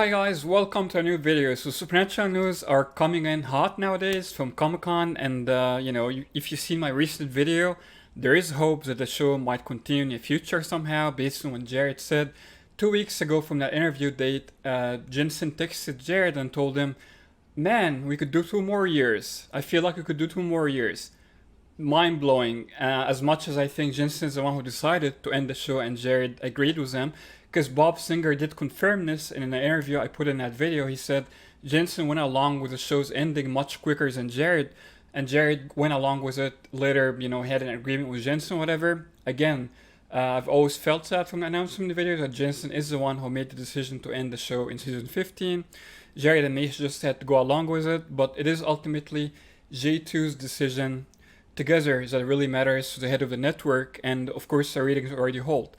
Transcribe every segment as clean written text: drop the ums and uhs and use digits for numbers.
Hi guys, welcome to a new video. So Supernatural news are coming in hot nowadays from Comic-Con, and if you see my recent video, there is hope that the show might continue in the future somehow based on what Jared said. 2 weeks ago from that interview date, Jensen texted Jared and told him, man, we could do 2 more years. I feel like we could do 2 more years. Mind-blowing. As much as I think Jensen is the one who decided to end the show and Jared agreed with him, because Bob Singer did confirm this in an interview I put in that video. He said Jensen went along with the show's ending much quicker than Jared, and Jared went along with it later, had an agreement with Jensen, whatever. Again, I've always felt that from the announcement of the video, that Jensen is the one who made the decision to end the show in season 15. Jared and Misha just had to go along with it, but it is ultimately J2's decision together that really matters to the head of the network, and of course the ratings already hold.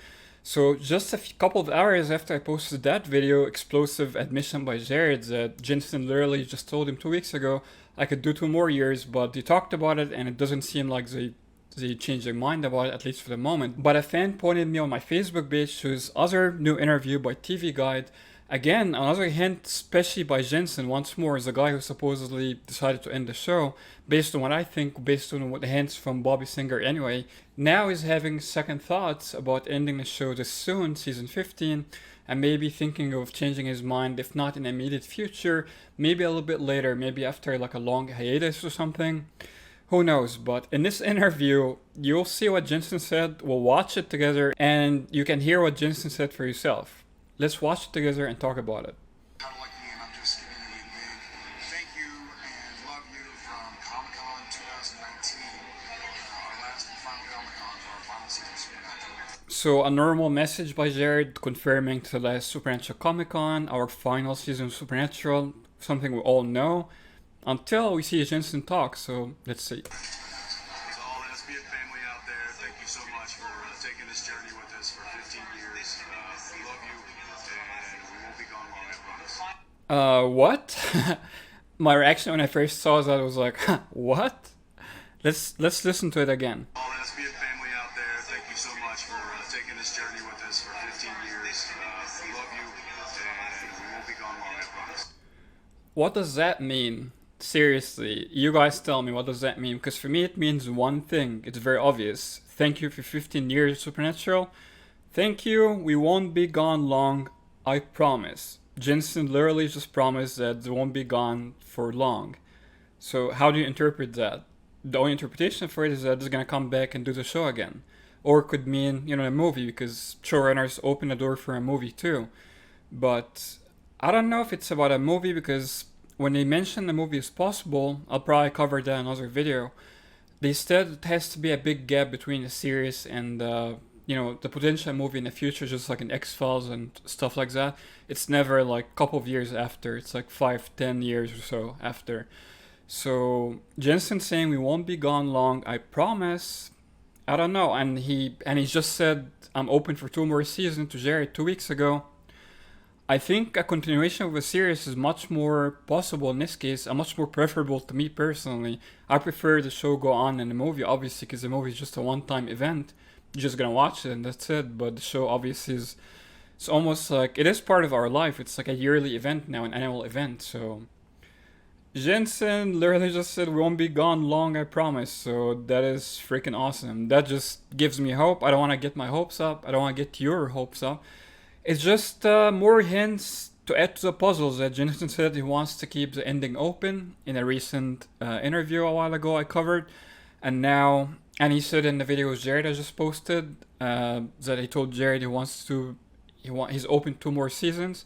So just a couple of hours after I posted that video, explosive admission by Jared that Jensen literally just told him 2 weeks ago I could do 2 more years, but they talked about it and it doesn't seem like they changed their mind about it, at least for the moment. But a fan pointed me on my Facebook page to his other new interview by TV Guide. Again, another hint, especially by Jensen, once more, is the guy who supposedly decided to end the show, based on what I think, based on what the hints from Bobby Singer anyway. Now he's having second thoughts about ending the show this soon, season 15, and maybe thinking of changing his mind, if not in the immediate future, maybe a little bit later, maybe after like a long hiatus or something. Who knows? But in this interview, you'll see what Jensen said, we'll watch it together, and you can hear what Jensen said for yourself. Let's watch it together and talk about it. Padalecki, and I'm just giving you a big thank you and love you from Comic-Con 2019, our last and final Comic-Con for our final season Supernatural. So a normal message by Jared confirming to the last Supernatural Comic-Con, our final season of Supernatural, something we all know, until we see Jensen talk, so let's see. To all the SPN family out there, thank you so much for taking this journey with us for 15 years. We love you, and we won't be gone long, I promise. What? My reaction when I first saw that was like, what? Let's listen to it again. All the SPN family out there, thank you so much for taking this journey with us for 15 years. We love you, and we won't be gone long, I promise. What does that mean? Seriously, you guys tell me, what does that mean? Because for me it means one thing, it's very obvious. Thank you for 15 years of Supernatural. Thank you, we won't be gone long, I promise. Jensen literally just promised that they won't be gone for long. So how do you interpret that? The only interpretation for it is that it's gonna come back and do the show again. Or it could mean, a movie, because showrunners open the door for a movie too. But I don't know if it's about a movie, because when they mention the movie is possible, I'll probably cover that in another video. They said it has to be a big gap between the series and the potential movie in the future, just like in X-Files and stuff like that. It's never like a couple of years after. It's like 5-10 years or so after. So Jensen saying we won't be gone long, I promise. I don't know. And he just said I'm open for 2 more seasons to Jared 2 weeks ago. I think a continuation of a series is much more possible in this case, and much more preferable to me personally. I prefer the show go on in the movie, obviously, because the movie is just a one-time event. You're just gonna watch it and that's it. But the show obviously it's almost like it is part of our life. It's like a yearly event now, an annual event. So Jensen literally just said we won't be gone long, I promise. So that is freaking awesome. That just gives me hope. I don't want to get my hopes up. I don't want to get your hopes up. It's just more hints to add to the puzzles that Jensen said he wants to keep the ending open in a recent interview a while ago I covered. And he said in the videos Jared I just posted that he told Jared he's open 2 more seasons.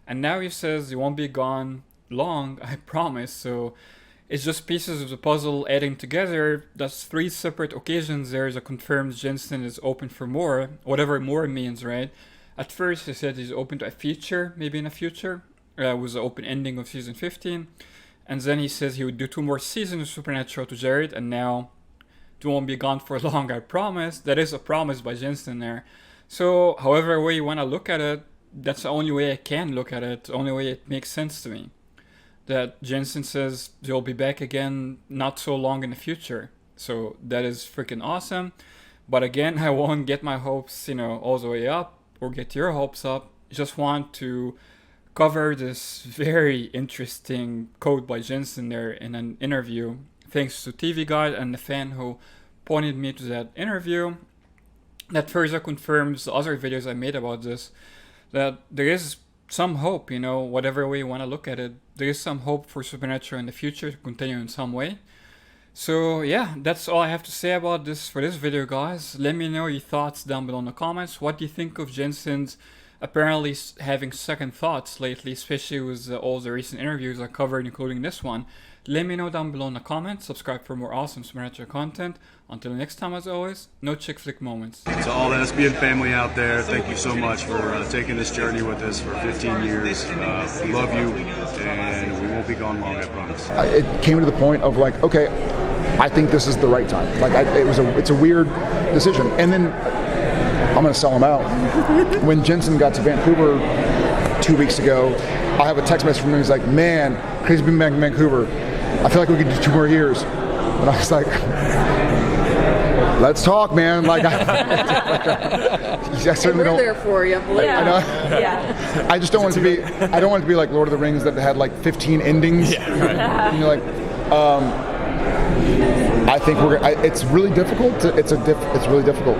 And now he says he won't be gone long, I promise. So it's just pieces of the puzzle adding together. That's 3 separate occasions there that confirms Jensen is open for more, whatever more means, right? At first he said he's open to a feature, maybe in the future, with the open ending of season 15. And then he says he would do 2 more seasons of Supernatural to Jared, and now it won't be gone for long, I promise. That is a promise by Jensen there. So however way you want to look at it, that's the only way I can look at it, the only way it makes sense to me. That Jensen says they'll be back again not so long in the future. So that is freaking awesome. But again, I won't get my hopes, all the way up, or get your hopes up. Just want to covered this very interesting quote by Jensen there in an interview, thanks to TV Guide and the fan who pointed me to that interview. That further confirms the other videos I made about this, that there is some hope, you know, whatever way you want to look at it. There is some hope for Supernatural in the future to continue in some way. So yeah, that's all I have to say about this for this video, guys. Let me know your thoughts down below in the comments. What do you think of Jensen's apparently having second thoughts lately, especially with all the recent interviews I covered, including this one? Let me know down below in the comments. Subscribe for more awesome Supernatural content. Until next time, as always, no chick flick moments. To all the SPN family out there, thank you so much for taking this journey with us for 15 years. We love you, and we won't be gone long, I promise. It came to the point of like, okay, I think this is the right time. Like, it's a weird decision. And then I'm going to sell him out. When Jensen got to Vancouver 2 weeks ago, I have a text message from him. He's like, man, crazy being back in Vancouver. I feel like we could do 2 more years. And I was like, let's talk, man. Like, I certainly don't. We're there for you. I know. Yeah. I just don't want it to be. I don't want it to be like Lord of the Rings that had like 15 endings. Yeah, right. And you're like, I think it's really difficult. It's really difficult.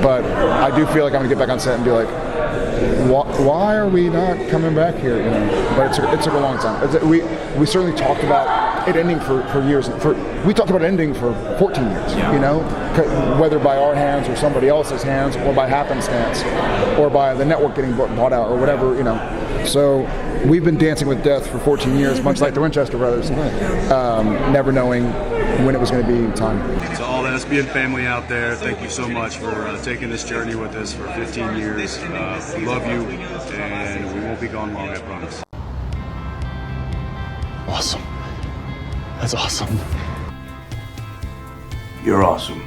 But I do feel like I'm gonna get back on set and be like, why are we not coming back here? You know, but it took a long time. We certainly talked about it ending for years. We talked about it ending for 14 years. Yeah. You know, whether by our hands or somebody else's hands, or by happenstance, or by the network getting bought out, or whatever. You know, so we've been dancing with death for 14 years, much like the Winchester brothers, never knowing when it was going to be time. To all the SPN family out there, thank you so much for taking this journey with us for 15 years. We love you, and we won't be gone long, I promise. Awesome. That's awesome. You're awesome.